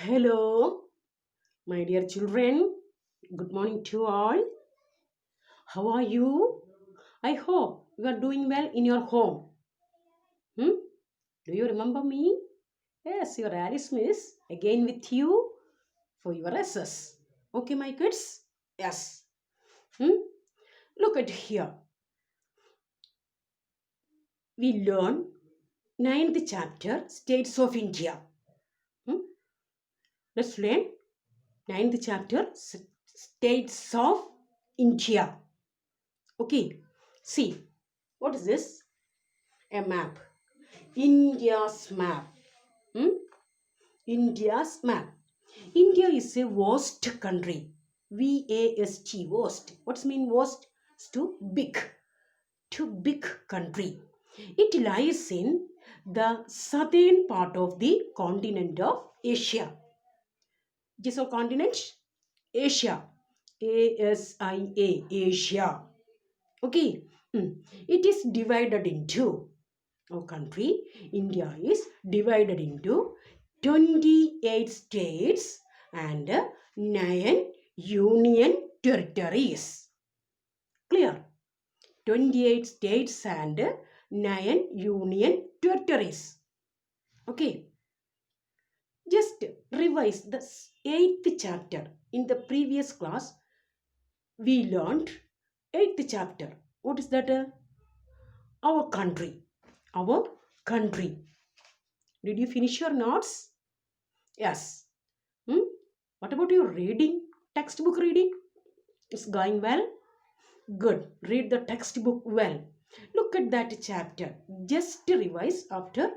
Hello, my dear children. Good morning to all. How are you? I hope you are doing well in your home. Hmm? Do you remember me? Yes, your Alice Miss again with you for your SS. Okay, my kids? Yes. Hmm? Look at here. We learn ninth chapter States of India. Hmm? Let's learn ninth chapter States of India. Okay, see, what is this? A map. India's map. Hmm? India's map. India is a vast country. VAST, vast. What's mean vast? It's too big. Too big country. It lies in the southern part of the continent of Asia. This is a continent? Asia. ASIA, Asia. Okay. It is divided into our country, India is divided into 28 states and 9 union territories. Clear? 28 states and 9 union territories. Okay. Just revise the 8th chapter. In the previous class, we learned 8th chapter. What is that? Our country. Our country. Did you finish your notes? Yes. Hmm? What about your reading? Textbook reading? It's going well? Good. Read the textbook well. Look at that chapter. Just revise after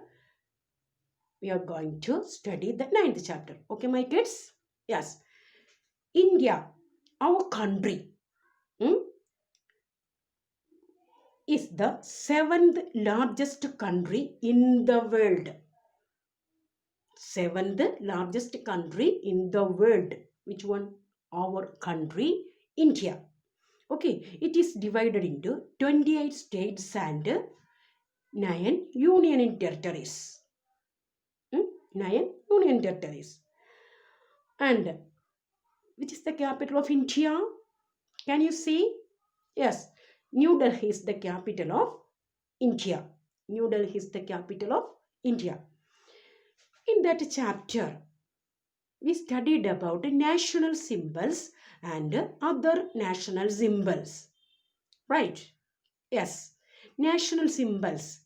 we are going to study the ninth chapter. Okay, my kids? Yes. India, our country, hmm, is the seventh largest country in the world. Seventh largest country in the world. Which one? Our country, India. Okay, it is divided into 28 states and 9 union territories. 9 union territories. And which is the capital of India? Can you see? Yes, New Delhi is the capital of India. New Delhi is the capital of India. In that chapter, we studied about national symbols and other national symbols. Right? Yes. National symbols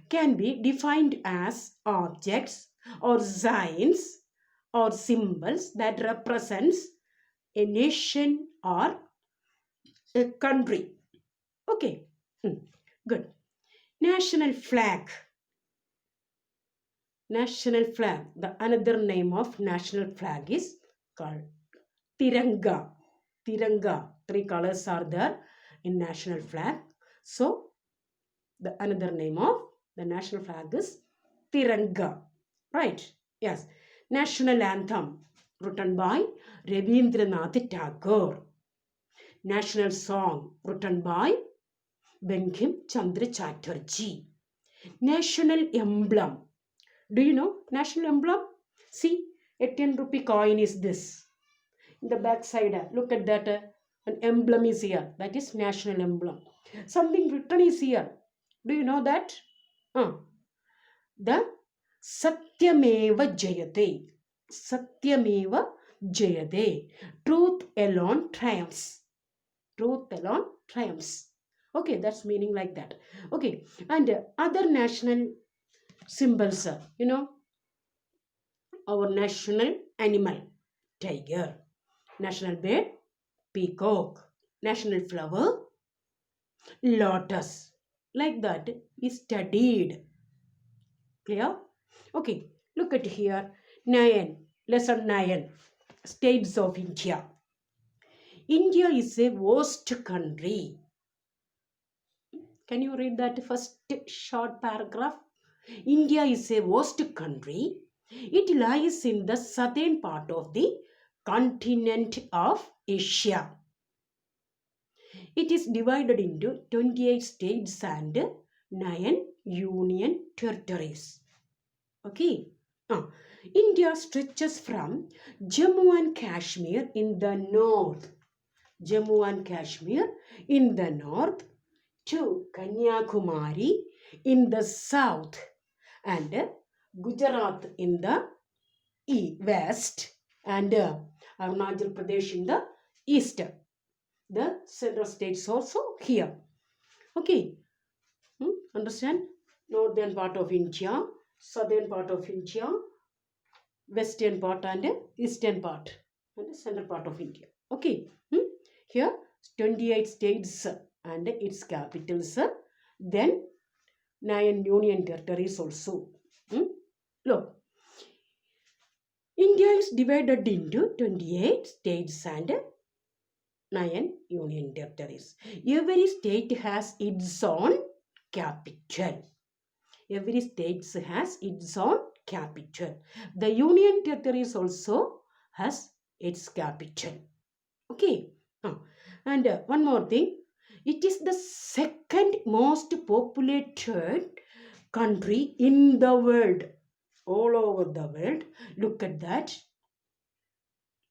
can be defined as objects or signs or symbols that represents a nation or a country. Okay. Good. National flag. National flag. The another name of national flag is called Tiranga. Tiranga. Three colors are there in national flag. So the another name of the national flag is Tiranga. Right? Yes. National anthem written by Rabindranath Tagore. National song written by Bankim Chandra Chatterjee. National emblem. Do you know national emblem? See, a 10 rupee coin is this. In the back side, look at that. An emblem is here. That is national emblem. Something written is here. Do you know that? The Satyameva Jayate. Satyameva Jayate. Truth alone triumphs. Truth alone triumphs. Okay, that's meaning like that. Okay, and other national symbols, our national animal, tiger. National bird, peacock. National flower, lotus. Like that is studied. Clear? Okay, look at here. 9. Lesson 9. States of India. India is a vast country. Can you read that first short paragraph? India is a vast country. It lies in the southern part of the continent of Asia. It is divided into 28 states and 9 union territories. Okay. India stretches from Jammu and Kashmir in the north, Jammu and Kashmir in the north, to Kanyakumari in the south, and Gujarat in the west, and Arunachal Pradesh in the east. The central states also here. Okay, understand? Northern part of India, southern part of India, western part and eastern part, and central part of India. Okay, here 28 states and its capitals, then 9 union territories also. Look, India is divided into 28 states and 9 union territories. Every state has its own capital. Every state has its own capital. The union territories also has its capital. Okay. And one more thing. It is the second most populated country in the world. All over the world. Look at that.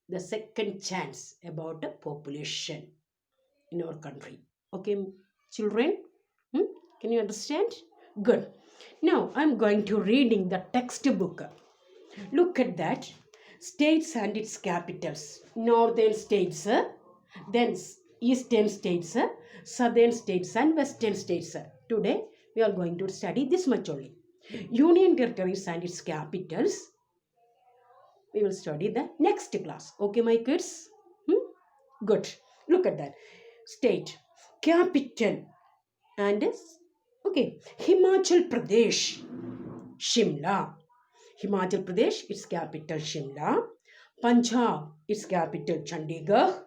The second chance about the population in our country. Okay, children? Can you understand? Good. Now I'm going to reading the textbook. Look at that. States and its capitals. Northern states, then eastern states, southern states and western states. Today we are going to study this much only. Union territories and its capitals. We will study the next class. Okay, my kids? Good. Look at that. State, capital, and okay, Himachal Pradesh, Shimla. Himachal Pradesh, its capital Shimla. Punjab, its capital Chandigarh.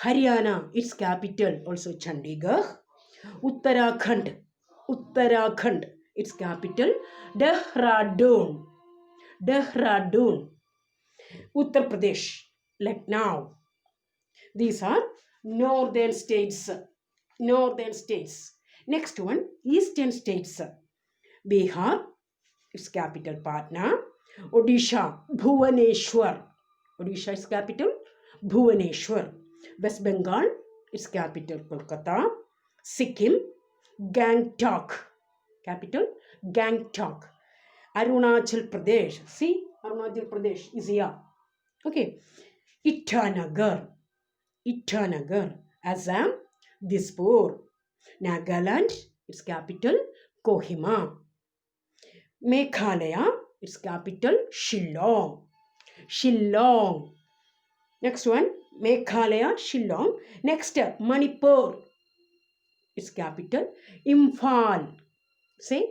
Haryana, its capital also Chandigarh. Uttarakhand, its capital Dehradun. Dehradun. Uttar Pradesh, Lucknow. These are northern states. Northern states. Next one, eastern states. Bihar, its capital Patna. Odisha, Bhubaneswar. Odisha is capital Bhubaneswar. West Bengal, its capital Kolkata. Sikkim, Gangtok. Capital Gangtok. Arunachal Pradesh. See, Arunachal Pradesh is here. Okay. Itanagar. Assam, Dispur. Nagaland, its capital Kohima. Meghalaya, its capital Shillong. Next one, Meghalaya, Shillong. Next, Manipur, its capital Imphal. Say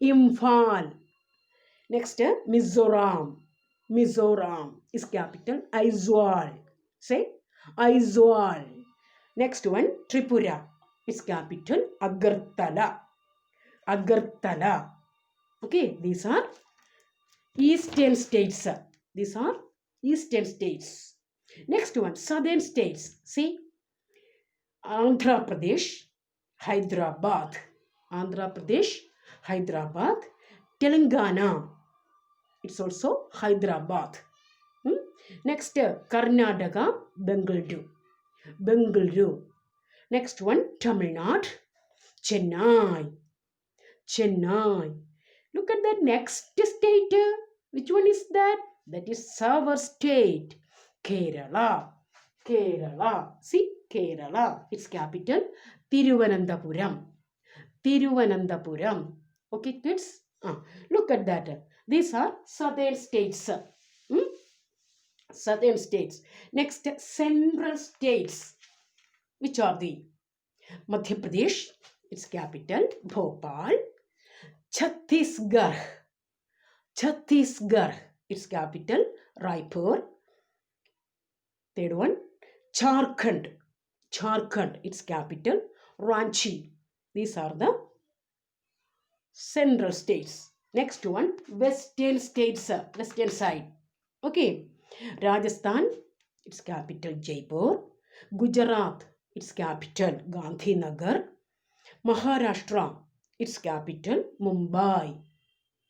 Imphal. Next, Mizoram. Its capital Aizawl. Say Aizawl. Next one, Tripura. Its capital Agartala. Okay, these are eastern states. Next one, southern states. See, Andhra Pradesh, Hyderabad. Telangana, it's also Hyderabad. Next, Karnataka, Bengaluru. Next one, Tamil Nadu, Chennai. Look at the next state. Which one is that? That is our state, Kerala. See, Kerala. Its capital, Tiruvananthapuram. Okay, kids? Look at that. These are southern states. Southern states. Next, central states. Which are the? Madhya Pradesh. Its capital, Bhopal. Chhattisgarh, its capital Raipur. Third one, Jharkhand, its capital Ranchi. These are the central states. Next one, western states, western side. Okay, Rajasthan, its capital Jaipur. Gujarat, its capital Gandhinagar. Maharashtra, its capital Mumbai.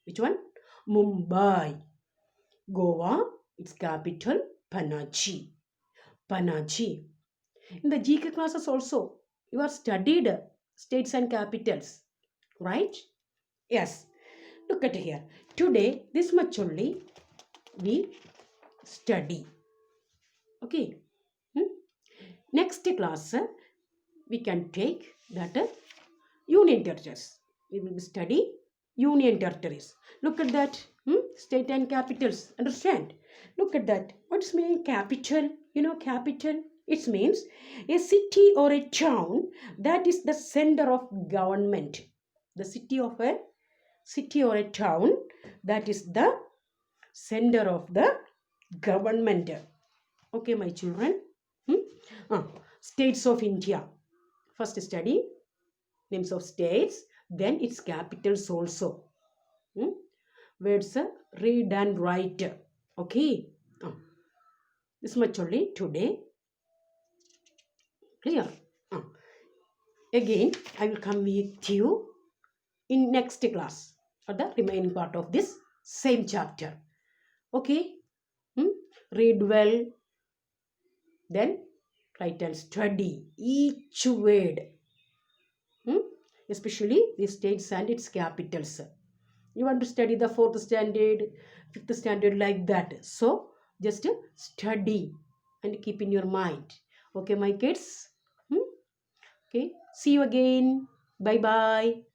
Which one? Mumbai. Goa, its capital, Panaji. Panaji. In the GK classes also, you are studied states and capitals, right? Yes. Look at here. Today, this much only we study. Okay. Hmm? Next class, we can take that union territories. We will study union territories. Look at that. State and capitals. Understand? Look at that. What's meaning capital? You know capital? It means a city or a town that is the center of government. The city or a town that is the center of the government. Okay, my children. Hmm? States of India. First study names of states, then its capitals also. Hmm? Words read and write. Okay. This much only today. Clear? Again, I will come with you in next class for the remaining part of this same chapter. Okay. Read well, then write and study each word. Especially the states and its capitals. You want to study the 4th standard, 5th standard like that. So just study and keep in your mind. Okay, my kids. Okay. See you again. Bye bye.